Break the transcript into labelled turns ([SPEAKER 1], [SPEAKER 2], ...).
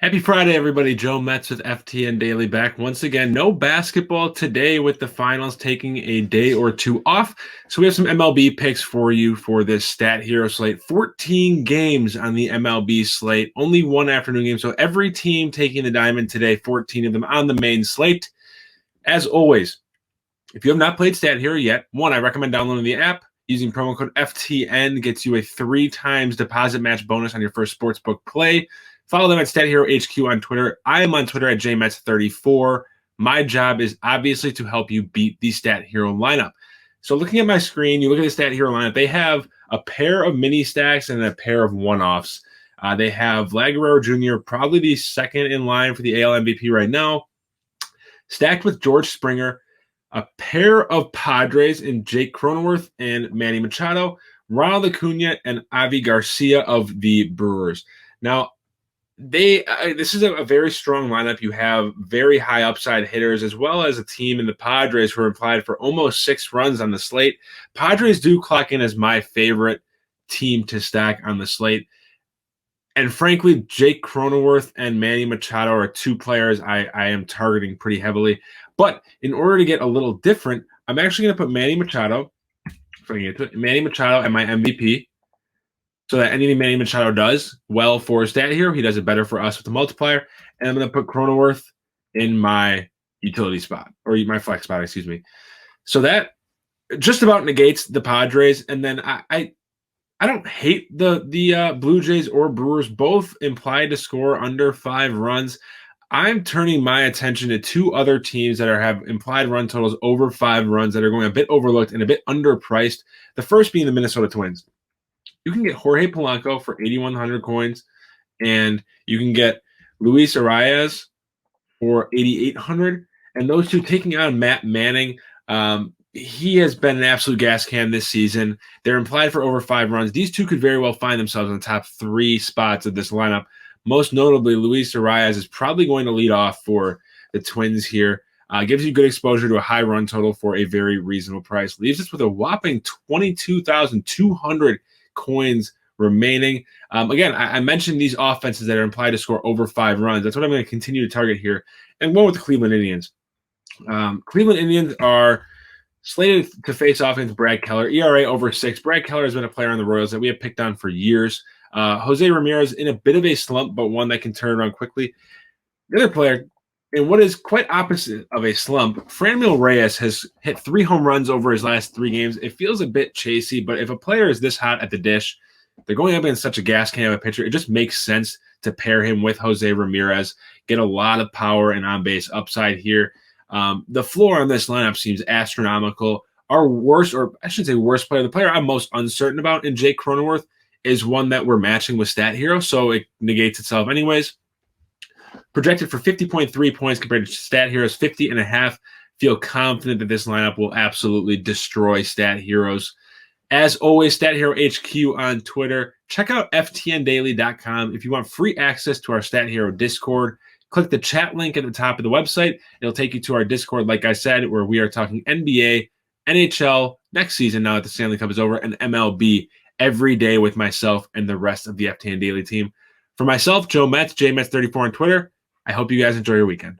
[SPEAKER 1] Happy Friday, everybody. Joe Metz with FTN Daily back once again. No basketball today with the finals taking a day or two off. So we have some MLB picks for you for this Stat Hero slate. 14 games on the MLB slate, only one afternoon game. So every team taking the diamond today, 14 of them on the main slate. As always, if you have not played Stat Hero yet, one, I recommend downloading the app. Using promo code FTN gets you a 3 times deposit match bonus on your first sportsbook play. Follow them at StatHero HQ on Twitter. I am on Twitter at JMets34. My job is obviously to help you beat the Stat Hero lineup. So looking at my screen, you look at the Stat Hero lineup. They have a pair of mini stacks and a pair of one-offs. They have Vlad Guerrero Jr., probably the second in line for the AL MVP right now, stacked with George Springer, a pair of Padres in Jake Cronenworth and Manny Machado, Ronald Acuna, and Avi Garcia of the Brewers. Now, this is a very strong lineup. You have very high upside hitters as well as a team in the Padres who are implied for almost 6 runs on the slate. Padres do clock in as my favorite team to stack on the slate. And frankly, Jake Cronenworth and Manny Machado are 2 players I am targeting pretty heavily. But in order to get a little different, I'm actually going to put Manny Machado at my MVP. So that anything Manny Machado does well for Stat Hero, he does it better for us with the multiplier. And I'm going to put Cronenworth in my utility spot, or my flex spot, excuse me. So that just about negates the Padres. And then I don't hate the Blue Jays or Brewers, both implied to score under 5 runs. I'm turning my attention to 2 other teams that have implied run totals over 5 runs that are going a bit overlooked and a bit underpriced. The first being the Minnesota Twins. You can get Jorge Polanco for 8,100 coins, and you can get Luis Arias for 8,800. And those 2 taking on Matt Manning. He has been an absolute gas can this season. They're implied for over 5 runs. These 2 could very well find themselves in the top 3 spots of this lineup. Most notably, Luis Arias is probably going to lead off for the Twins here. Gives you good exposure to a high run total for a very reasonable price. Leaves us with a whopping 22,200 coins remaining. Again, I mentioned these offenses that are implied to score over 5 runs. That's what I'm going to continue to target here. And one with the Cleveland Indians. Cleveland Indians are slated to face off against Brad Keller. ERA over 6. Brad Keller has been a player on the Royals that we have picked on for years. Jose Ramirez in a bit of a slump, but one that can turn around quickly. The other player, in what is quite opposite of a slump, Franmil Reyes has hit 3 home runs over his last 3 games. It feels a bit chasey, but if a player is this hot at the dish, they're going up against such a gas can of a pitcher, it just makes sense to pair him with Jose Ramirez, get a lot of power and on-base upside here. The floor on this lineup seems astronomical. Our worst, or I shouldn't say worst player, the player I'm most uncertain about in Jake Cronenworth is one that we're matching with Stat Hero, so it negates itself anyways. Projected for 50.3 points compared to Stat Hero's 50.5. Feel confident that this lineup will absolutely destroy Stat Heroes. As always, Stat Hero HQ on Twitter. Check out ftndaily.com if you want free access to our Stat Hero Discord. Click the chat link at the top of the website. It'll take you to our Discord, like I said, where we are talking NBA, NHL, next season now that the Stanley Cup is over, and MLB every day with myself and the rest of the FTN Daily team. For myself, Joe Metz, JMetz34 on Twitter, I hope you guys enjoy your weekend.